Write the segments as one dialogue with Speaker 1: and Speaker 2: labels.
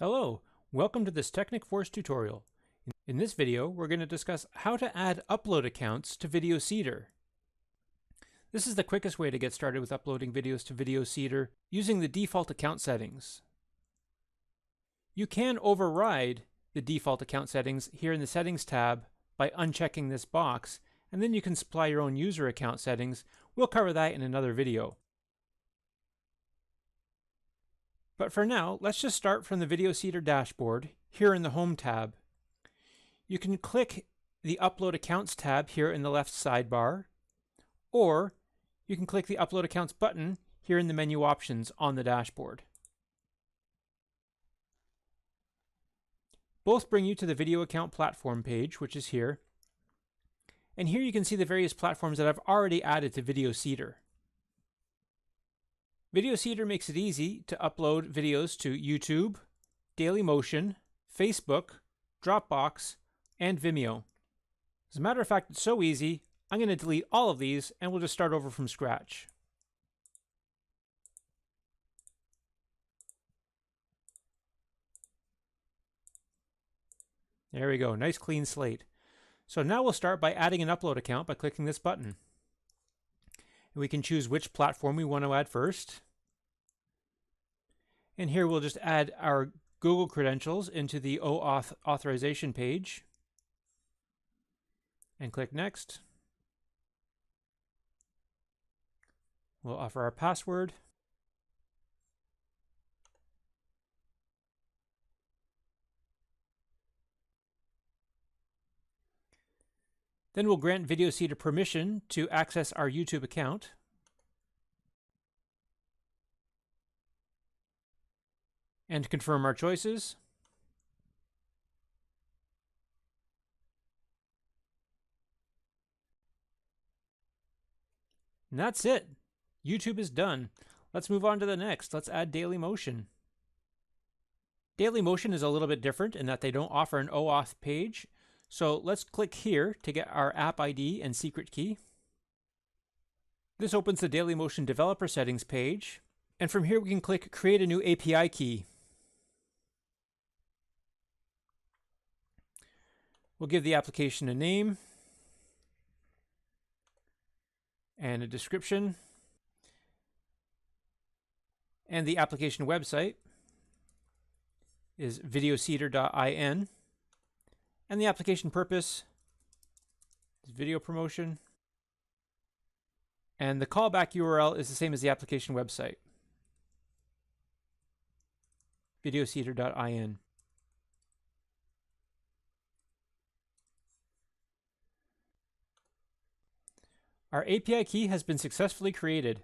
Speaker 1: Hello, welcome to this Technic Force tutorial. In this video, we're going to discuss how to add upload accounts to VideoSeeder. This is the quickest way to get started with uploading videos to VideoSeeder using the default account settings. You can override the default account settings here in the Settings tab by unchecking this box, and then you can supply your own user account settings. We'll cover that in another video. But for now, let's just start from the VideoSeeder dashboard here in the Home tab. You can click the Upload Accounts tab here in the left sidebar, or you can click the Upload Accounts button here in the menu options on the dashboard. Both bring you to the Video Account Platform page, which is here. And here you can see the various platforms that I've already added to VideoSeeder. VideoSeeder makes it easy to upload videos to YouTube, Dailymotion, Facebook, Dropbox, and Vimeo. As a matter of fact, it's so easy, I'm going to delete all of these and we'll just start over from scratch. There we go, nice clean slate. So now we'll start by adding an upload account by clicking this button. We can choose which platform we want to add first. And here we'll just add our Google credentials into the OAuth authorization page. And click Next. We'll offer our password. Then we'll grant VideoSeeder permission to access our YouTube account. And confirm our choices. And that's it. YouTube is done. Let's move on to the next. Let's add Dailymotion. Dailymotion is a little bit different in that they don't offer an OAuth page. So let's click here to get our app ID and secret key. This opens the Dailymotion developer settings page. And from here we can click Create a new API key. We'll give the application a name and a description. And the application website is VideoSeeder.in. And the application purpose is video promotion. And the callback URL is the same as the application website, VideoSeeder.in. Our API key has been successfully created.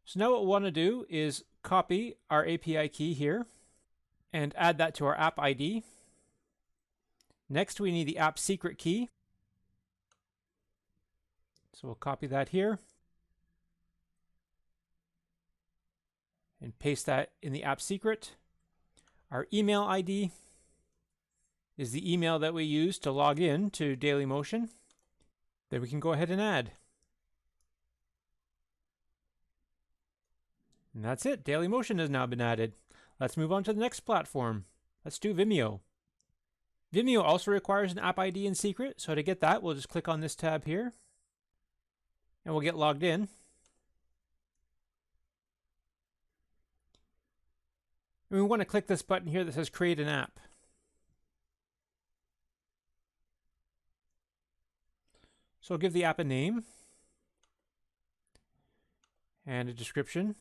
Speaker 1: So now what we want to do is copy our API key here and add that to our app ID. Next, we need the app secret key. So we'll copy that here and paste that in the app secret. Our email ID is the email that we use to log in to Dailymotion. Then we can go ahead and add. And that's it. Dailymotion has now been added. Let's move on to the next platform. Let's do Vimeo. Vimeo also requires an app ID and secret. So to get that, we'll just click on this tab here. And we'll get logged in. And we want to click this button here that says Create an App. So I'll give the app a name and a description.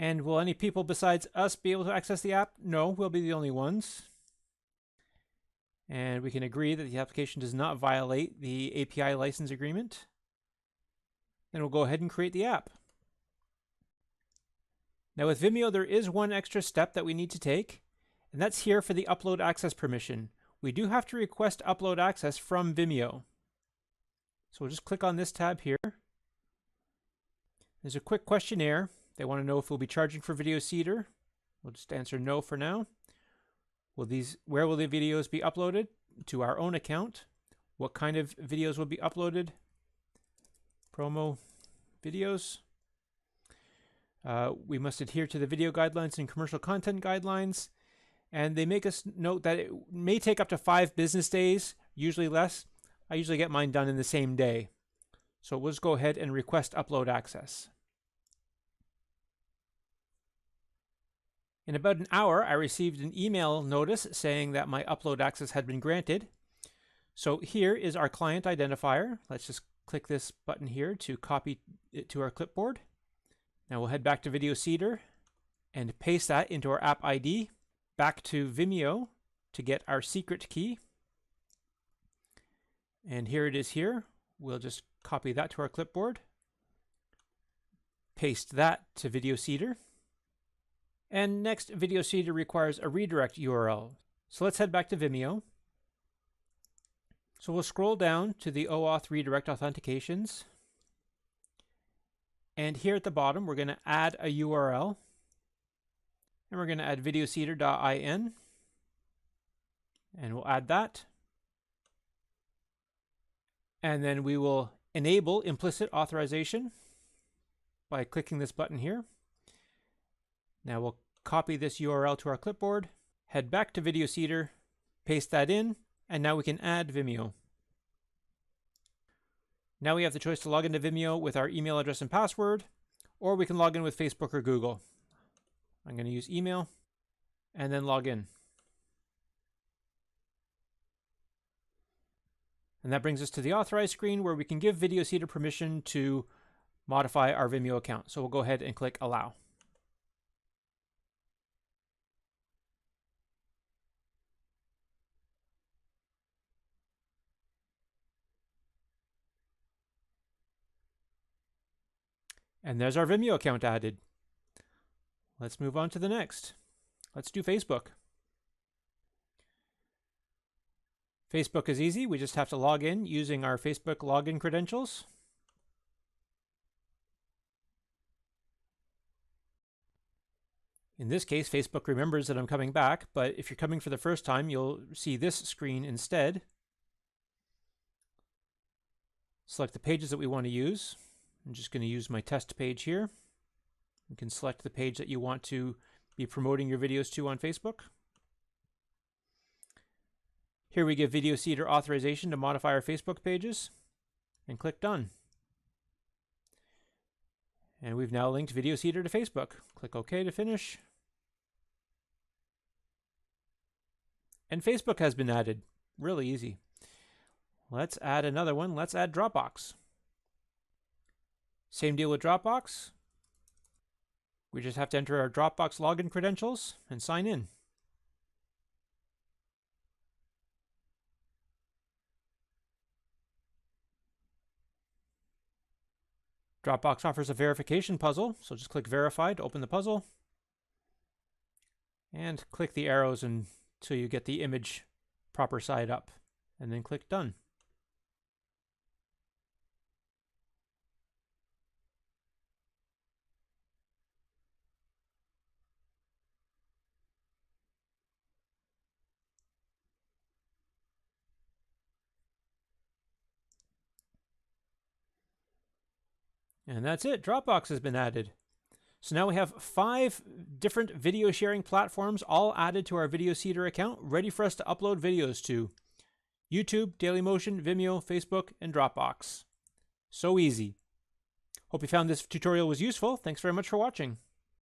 Speaker 1: And will any people besides us be able to access the app? No, we'll be the only ones. And we can agree that the application does not violate the API license agreement. Then we'll go ahead and create the app. Now with Vimeo, there is one extra step that we need to take, and that's here for the upload access permission. We do have to request upload access from Vimeo. So we'll just click on this tab here. There's a quick questionnaire. They want to know if we'll be charging for VideoSeeder. We'll just answer no for now. Where will the videos be uploaded? To our own account. What kind of videos will be uploaded? Promo videos. We must adhere to the video guidelines and commercial content guidelines. And they make us note that it may take up to 5 business days, usually less. I usually get mine done in the same day. So we'll just go ahead and request upload access. In about an hour, I received an email notice saying that my upload access had been granted. So here is our client identifier. Let's just click this button here to copy it to our clipboard. Now we'll head back to VideoSeeder and paste that into our app ID. Back to Vimeo to get our secret key. And here it is here. We'll just copy that to our clipboard. Paste that to VideoSeeder. And next, VideoSeeder requires a redirect URL. So let's head back to Vimeo. So we'll scroll down to the OAuth redirect authentications. And here at the bottom, we're going to add a URL. And we're going to add VideoSeeder.in. And we'll add that. And then we will enable implicit authorization by clicking this button here. Now we'll copy this URL to our clipboard, head back to VideoSeeder, paste that in, and now we can add Vimeo. Now we have the choice to log into Vimeo with our email address and password, or we can log in with Facebook or Google. I'm going to use email and then log in. And that brings us to the authorize screen where we can give VideoSeeder permission to modify our Vimeo account. So we'll go ahead and click allow. And there's our Vimeo account added. Let's move on to the next. Let's do Facebook. Facebook is easy. We just have to log in using our Facebook login credentials. In this case, Facebook remembers that I'm coming back, but if you're coming for the first time, you'll see this screen instead. Select the pages that we want to use. I'm just going to use my test page here. You can select the page that you want to be promoting your videos to on Facebook. Here we give VideoSeeder authorization to modify our Facebook pages and click Done. And we've now linked VideoSeeder to Facebook. Click OK to finish. And Facebook has been added. Really easy. Let's add another one. Let's add Dropbox. Same deal with Dropbox. We just have to enter our Dropbox login credentials and sign in. Dropbox offers a verification puzzle, so just click Verify to open the puzzle. And click the arrows until you get the image proper side up, and then click Done. And that's it. Dropbox has been added. So now we have 5 different video sharing platforms all added to our VideoSeeder account, ready for us to upload videos to YouTube, Dailymotion, Vimeo, Facebook, and Dropbox. So easy. Hope you found this tutorial was useful. Thanks very much for watching.